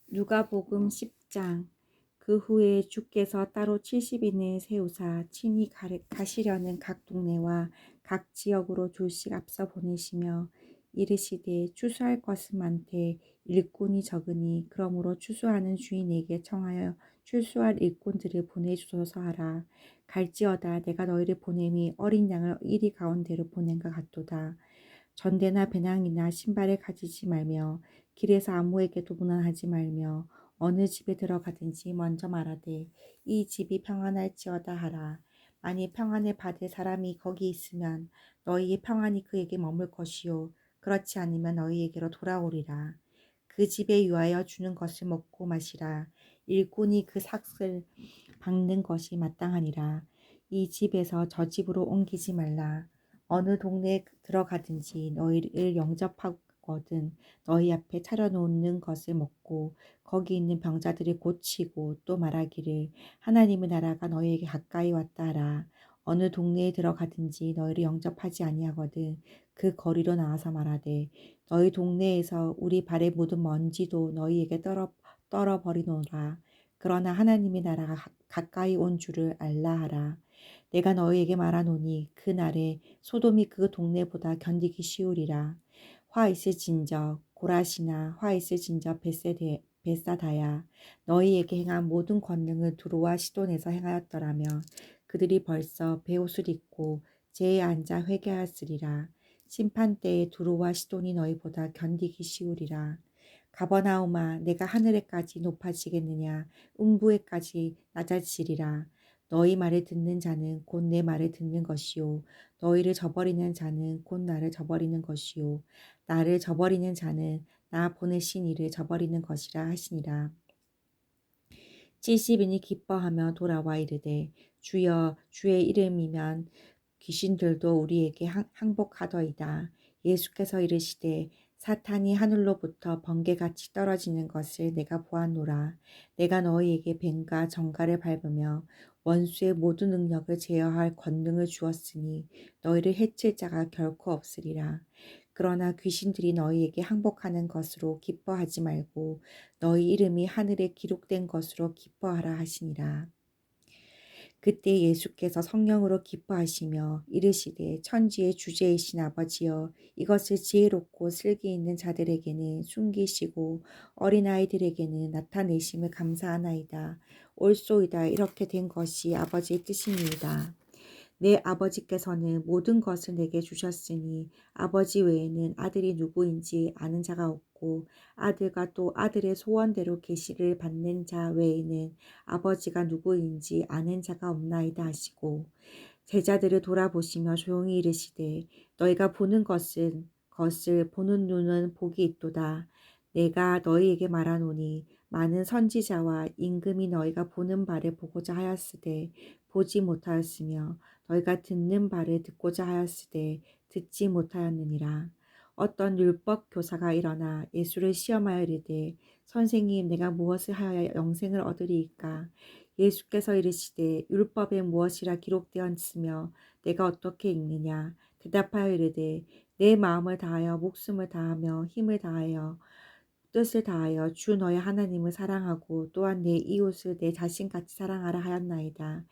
누가복음 10장. 그 후에 주께서 따로 70인을 세우사 친히 가시려는 각 동네와 각 지역으로 둘씩 앞서 보내시며 이르시되 추수할 것은 많되 일꾼이 적으니 그러므로 추수하는 주인에게 청하여 추수할 일꾼들을 보내주소서 하라. 갈지어다 내가 너희를 보냄이 어린 양을 이리 가운데로 보낸것 같도다. 전대나 배낭이나 신발을 가지지 말며 길에서 아무에게도 문안하지 말며 어느 집에 들어가든지 먼저 말하되 이 집이 평안할지어다 하라. 만일 평안을 받을 사람이 거기 있으면 너희의 평안이 그에게 머물 것이요 그렇지 않으면 너희에게로 돌아오리라. 그 집에 유하여 주는 것을 먹고 마시라. 일꾼이 그 삭을 박는 것이 마땅하니라. 이 집에서 저 집으로 옮기지 말라. 어느 동네에 들어가든지 너희를 영접하거든 너희 앞에 차려놓는 것을 먹고 거기 있는 병자들을 고치고 또 말하기를 하나님의 나라가 너희에게 가까이 왔다 하라. 어느 동네에 들어가든지 너희를 영접하지 아니하거든 그 거리로 나와서 말하되 너희 동네에서 우리 발에 묻은 먼지도 너희에게 떨어버리노라. 그러나 하나님의 나라가 가까이 온 줄을 알라 하라. 내가 너희에게 말하노니 그 날에 소돔이 그 동네보다 견디기 쉬우리라. 화 있을진저 고라시나 화 있을진저 벳사다야. 너희에게 행한 모든 권능을 두로와 시돈에서 행하였더라면 그들이 벌써 베옷을 입고 제에 앉아 회개하였으리라. 심판 때에 두로와 시돈이 너희보다 견디기 쉬우리라. 가버나움아 내가 하늘에까지 높아지겠느냐 음부에까지 낮아지리라. 너희 말을 듣는 자는 곧 내 말을 듣는 것이요 너희를 저버리는 자는 곧 나를 저버리는 것이요 나를 저버리는 자는 나 보내신 이를 저버리는 것이라 하시니라. 70인이 기뻐하며 돌아와 이르되 주여 주의 이름이면 귀신들도 우리에게 항복하더이다. 예수께서 이르시되 사탄이 하늘로부터 번개같이 떨어지는 것을 내가 보았노라. 내가 너희에게 뱀과 정갈을 밟으며 원수의 모든 능력을 제어할 권능을 주었으니 너희를 해칠 자가 결코 없으리라. 그러나 귀신들이 너희에게 항복하는 것으로 기뻐하지 말고 너희 이름이 하늘에 기록된 것으로 기뻐하라 하시니라. 그때 예수께서 성령으로 기뻐하시며 이르시되 천지의 주제이신 아버지여 이것을 지혜롭고 슬기 있는 자들에게는 숨기시고 어린아이들에게는 나타내심을 감사하나이다. 옳소이다. 이렇게 된 것이 아버지의 뜻입니다. 내 아버지께서는 모든 것을 내게 주셨으니 아버지 외에는 아들이 누구인지 아는 자가 없고 아들과 또 아들의 소원대로 계시를 받는 자 외에는 아버지가 누구인지 아는 자가 없나이다 하시고 제자들을 돌아보시며 조용히 이르시되 너희가 보는 것을 보는 눈은 복이 있도다. 내가 너희에게 말하노니 많은 선지자와 임금이 너희가 보는 바를 보고자 하였으되 보지 못하였으며 너희가 듣는 바를 듣고자 하였으되 듣지 못하였느니라. 어떤 율법 교사가 일어나 예수를 시험하여 이르되 선생님 내가 무엇을 하여야 영생을 얻으리이까. 예수께서 이르시되 율법에 무엇이라 기록되었으며 내가 어떻게 읽느냐. 대답하여 이르되 내 마음을 다하여 목숨을 다하며 힘을 다하여 뜻을 다하여 주 너의 하나님을 사랑하고 또한 내 이웃을 내 자신같이 사랑하라 하였나이다.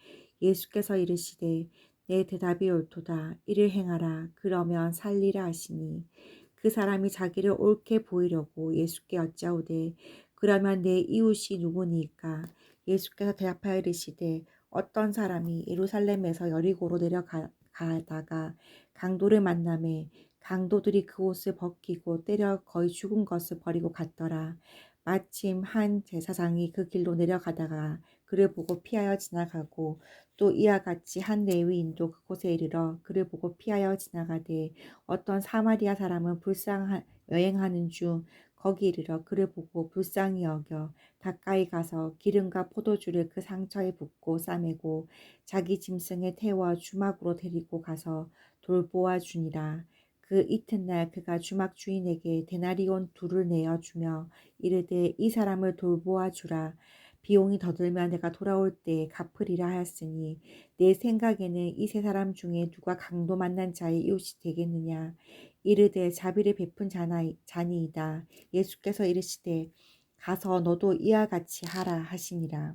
예수께서 이르시되 내 대답이 옳도다. 이를 행하라. 그러면 살리라 하시니 그 사람이 자기를 옳게 보이려고 예수께 여짜오되 그러면 내 이웃이 누구니까? 예수께서 대답하여 이르시되 어떤 사람이 예루살렘에서 여리고로 내려가다가 강도를 만나매 강도들이 그 옷을 벗기고 때려 거의 죽은 것을 버리고 갔더라. 마침 한 제사장이 그 길로 내려가다가 그를 보고 피하여 지나가고 또 이와 같이 한 레위인도 그곳에 이르러 그를 보고 피하여 지나가되 어떤 사마리아 사람은 여행하는 중 거기 이르러 그를 보고 불쌍히 여겨 가까이 가서 기름과 포도주를 그 상처에 붓고 싸매고 자기 짐승에 태워 주막으로 데리고 가서 돌보아 주니라. 그 이튿날 그가 주막 주인에게 데나리온 2를 내어 주며 이르되 이 사람을 돌보아 주라. 비용이 더 들면 내가 돌아올 때에 갚으리라 하였으니 내 생각에는 이 세 사람 중에 누가 강도 만난 자의 이웃이 되겠느냐. 이르되 자비를 베푼 자니이다. 예수께서 이르시되 가서 너도 이와 같이 하라 하시니라.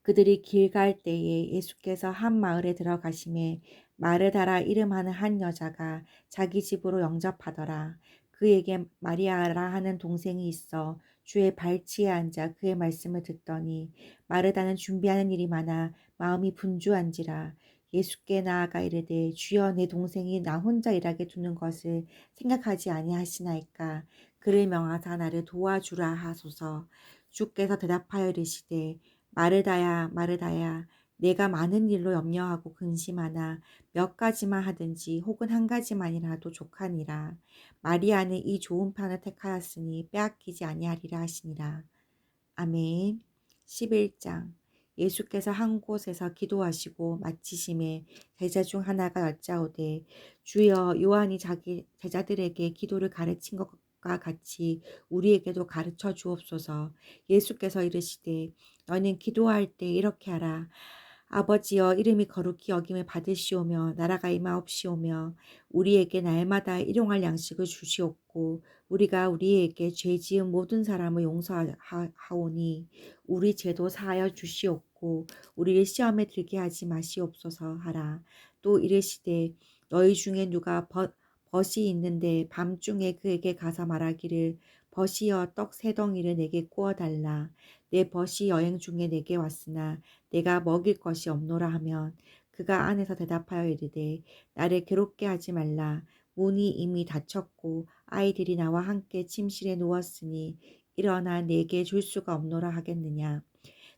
그들이 길 갈 때에 예수께서 한 마을에 들어가심에 마르다라 이름하는 한 여자가 자기 집으로 영접하더라. 그에게 마리아라 하는 동생이 있어 주의 발치에 앉아 그의 말씀을 듣더니 마르다는 준비하는 일이 많아 마음이 분주한지라. 예수께 나아가 이르되 주여 내 동생이 나 혼자 일하게 두는 것을 생각하지 아니하시나이까. 그를 명하사 나를 도와주라 하소서. 주께서 대답하여 이르시되 마르다야, 마르다야, 내가 많은 일로 염려하고 근심하나 몇 가지만 하든지 혹은 한 가지만이라도 족하니라. 마리아는 이 좋은 편을 택하였으니 빼앗기지 아니하리라 하시니라. 아멘. 11장. 예수께서 한 곳에서 기도하시고 마치심에 제자 중 하나가 여짜오되 주여 요한이 자기 제자들에게 기도를 가르친 것과 같이 우리에게도 가르쳐 주옵소서. 예수께서 이르시되 너는 기도할 때 이렇게 하라. 아버지여 이름이 거룩히 여김을 받으시오며 나라가 임하옵시오며 우리에게 날마다 일용할 양식을 주시옵고 우리가 우리에게 죄 지은 모든 사람을 용서하오니 우리 죄도 사하여 주시옵고 우리를 시험에 들게 하지 마시옵소서 하라. 또 이르시되 너희 중에 누가 벗이 있는데 밤중에 그에게 가서 말하기를 벗이여 떡 세 덩이를 내게 구워 달라. 내 벗이 여행 중에 내게 왔으나 내가 먹일 것이 없노라 하면 그가 안에서 대답하여 이르되 나를 괴롭게 하지 말라. 문이 이미 닫혔고 아이들이 나와 함께 침실에 누웠으니 일어나 내게 줄 수가 없노라 하겠느냐.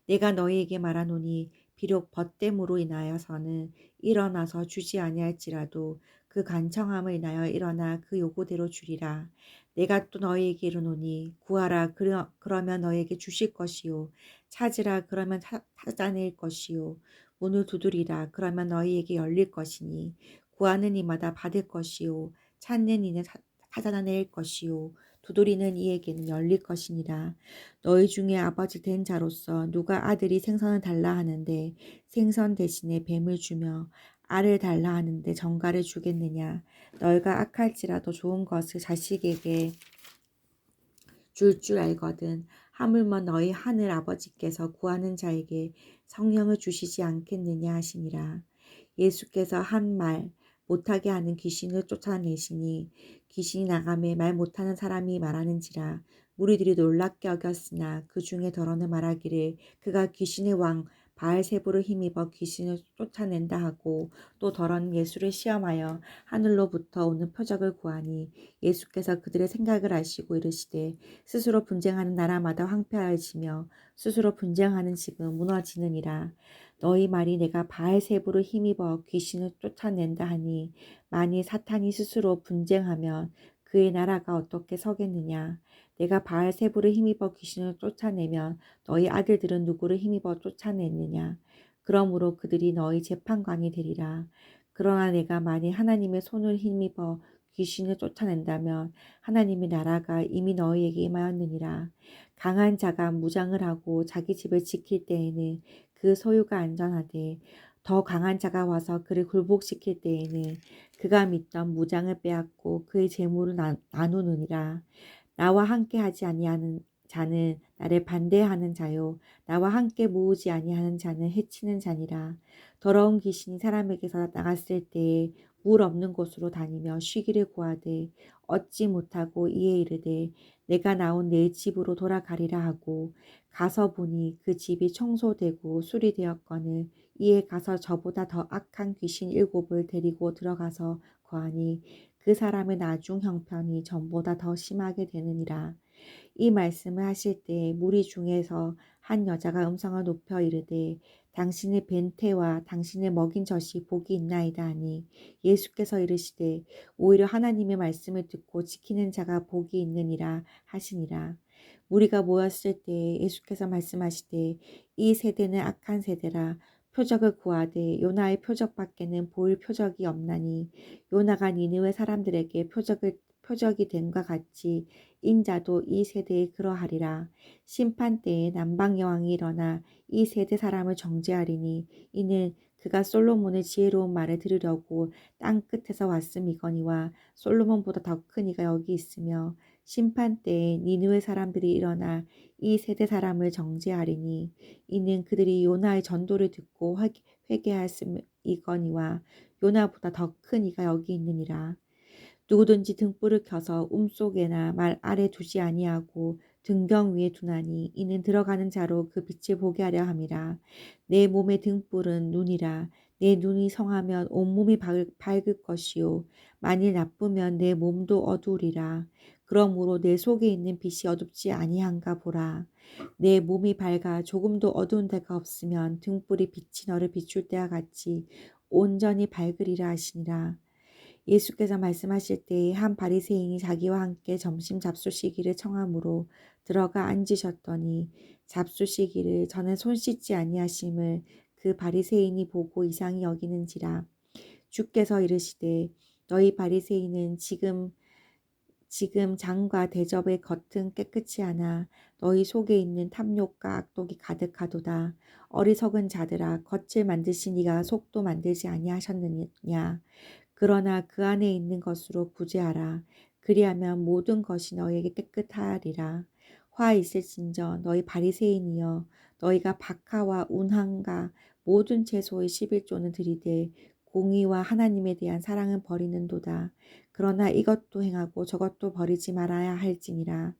내가 너희에게 말하노니 비록 벗됨으로 인하여서는 일어나서 주지 아니할지라도 그 간청함을 인하여 일어나 그 요구대로 주리라. 내가 또 너희에게 이르노니 구하라 그러면 너희에게 주실 것이요 찾으라 그러면 찾아낼 것이요 문을 두드리라 그러면 너희에게 열릴 것이니 구하는 이마다 받을 것이요 찾는 이는 찾아낼 것이요 두드리는 이에게는 열릴 것이니라. 너희 중에 아버지 된 자로서 누가 아들이 생선을 달라 하는데 생선 대신에 뱀을 주며 알을 달라 하는데 정갈을 주겠느냐. 너희가 악할지라도 좋은 것을 자식에게 줄 알거든. 하물며 너희 하늘 아버지께서 구하는 자에게 성령을 주시지 않겠느냐 하시니라. 예수께서 한 말 못하게 하는 귀신을 쫓아내시니 귀신이 나가매 말 못하는 사람이 말하는지라. 무리들이 놀랍게 여겼으나 그 중에 더러는 말하기를 그가 귀신의 왕 바알세부를 힘입어 귀신을 쫓아낸다 하고 또 더러는 예수를 시험하여 하늘로부터 오는 표적을 구하니 예수께서 그들의 생각을 아시고 이르시되 스스로 분쟁하는 나라마다 황폐하여지며 스스로 분쟁하는 집은 무너지느니라. 너희 말이 내가 바알세부를 힘입어 귀신을 쫓아낸다 하니 만일 사탄이 스스로 분쟁하면 그의 나라가 어떻게 서겠느냐. 내가 바알세부를 힘입어 귀신을 쫓아내면 너희 아들들은 누구를 힘입어 쫓아냈느냐. 그러므로 그들이 너희 재판관이 되리라. 그러나 내가 만일 하나님의 손을 힘입어 귀신을 쫓아낸다면 하나님의 나라가 이미 너희에게 임하였느니라. 강한 자가 무장을 하고 자기 집을 지킬 때에는 그 소유가 안전하되 더 강한 자가 와서 그를 굴복시킬 때에는 그가 믿던 무장을 빼앗고 그의 재물을 나누느니라. 나와 함께 하지 아니하는 자는 나를 반대하는 자요 나와 함께 모으지 아니하는 자는 해치는 자니라. 더러운 귀신이 사람에게서 나갔을 때에 물 없는 곳으로 다니며 쉬기를 구하되 얻지 못하고 이에 이르되 내가 나온 내 집으로 돌아가리라 하고 가서 보니 그 집이 청소되고 수리되었거늘 이에 가서 저보다 더 악한 귀신 7을 데리고 들어가서 거하니 그 사람의 나중 형편이 전보다 더 심하게 되느니라. 이 말씀을 하실 때 무리 중에서 한 여자가 음성을 높여 이르되 당신의 벤태와 당신을 먹인 젖이 복이 있나이다 하니 예수께서 이르시되 오히려 하나님의 말씀을 듣고 지키는 자가 복이 있느니라 하시니라. 무리가 모였을 때 예수께서 말씀하시되 이 세대는 악한 세대라. 표적을 구하되 요나의 표적밖에는 보일 표적이 없나니 요나가 니느웨 사람들에게 표적이 됨과 같이 인자도 이 세대에 그러하리라. 심판 때에 남방 여왕이 일어나 이 세대 사람을 정죄하리니 이는 그가 솔로몬의 지혜로운 말을 들으려고 땅 끝에서 왔음이거니와 솔로몬보다 더 큰 이가 여기 있으며 심판 때에 니느웨 사람들이 일어나 이 세대 사람을 정죄하리니 이는 그들이 요나의 전도를 듣고 회개하였음이거니와 요나보다 더 큰 이가 여기 있느니라. 누구든지 등불을 켜서 속에나 말 아래 두지 아니하고 등경 위에 두나니 이는 들어가는 자로 그 빛을 보게 하려 함이라. 내 몸의 등불은 눈이라. 내 눈이 성하면 온몸이 밝을 것이요 만일 나쁘면 내 몸도 어두우리라. 그러므로 내 속에 있는 빛이 어둡지 아니한가 보라. 내 몸이 밝아 조금도 어두운 데가 없으면 등불이 빛이 너를 비출 때와 같이 온전히 밝으리라 하시니라. 예수께서 말씀하실 때에 한 바리새인이 자기와 함께 점심 잡수시기를 청함으로 들어가 앉으셨더니 잡수시기를 전에 손 씻지 아니하심을 그 바리새인이 보고 이상히 여기는지라. 주께서 이르시되 너희 바리새인은 지금 장과 대접의 겉은 깨끗이 하나 너희 속에 있는 탐욕과 악독이 가득하도다. 어리석은 자들아 겉을 만드신 이가 속도 만들지 아니하셨느냐. 그러나 그 안에 있는 것으로 구제하라. 그리하면 모든 것이 너희에게 깨끗하리라. 화 있을진저 너희 바리새인이여 너희가 박하와 운항과 모든 채소의 11조는 들이되 공의와 하나님에 대한 사랑은 버리는도다. 그러나 이것도 행하고 저것도 버리지 말아야 할지니라.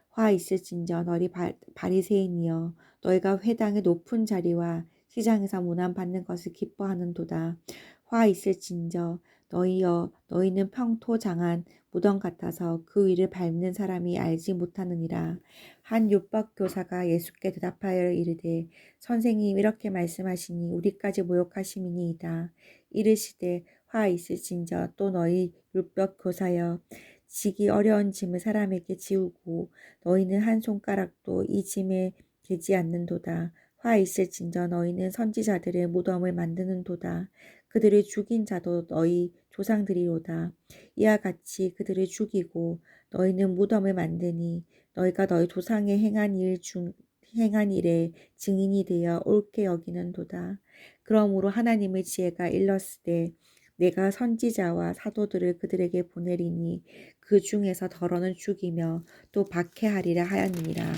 화 있을진저 너희 바리새인이여 너희가 회당의 높은 자리와 시장에서 문안 받는 것을 기뻐하는도다. 화 있을진저 너희여 너희는 평토장한 무덤 같아서 그 위를 밟는 사람이 알지 못하느니라. 한 율법 교사가 예수께 대답하여 이르되 선생님 이렇게 말씀하시니 우리까지 모욕하심이니이다. 이르시되 화 있을진저 또 너희 율법 교사여 지기 어려운 짐을 사람에게 지우고 너희는 한 손가락도 이 짐에 되지 않는도다. 화 있을진저 너희는 선지자들의 무덤을 만드는도다. 그들을 죽인 자도 너희 조상들이로다. 이와 같이 그들을 죽이고 너희는 무덤을 만드니 너희가 너희 조상의 행한 일에 증인이 되어 옳게 여기는도다. 그러므로 하나님의 지혜가 일렀으되 내가 선지자와 사도들을 그들에게 보내리니 그 중에서 더러는 죽이며 또 박해하리라 하였느니라.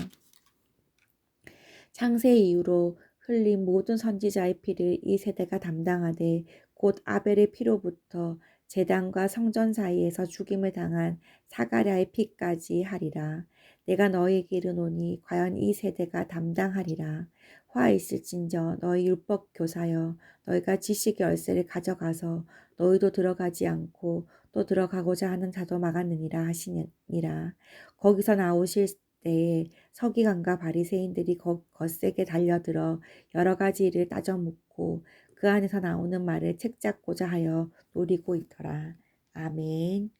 창세 이후로 흘린 모든 선지자의 피를 이 세대가 담당하되 곧 아벨의 피로부터 제단과 성전 사이에서 죽임을 당한 사가랴의 피까지 하리라. 내가 너희에게 이르노니 과연 이 세대가 담당하리라. 화 있을진저 너희 율법 교사여 너희가 지식의 열쇠를 가져가서 너희도 들어가지 않고 또 들어가고자 하는 자도 막았느니라 하시니라. 거기서 나오실 때에 서기관과 바리새인들이 거세게 달려들어 여러 가지 일을 따져 묻고 그 안에서 나오는 말을 책잡고자 하여 노리고 있더라. 아멘.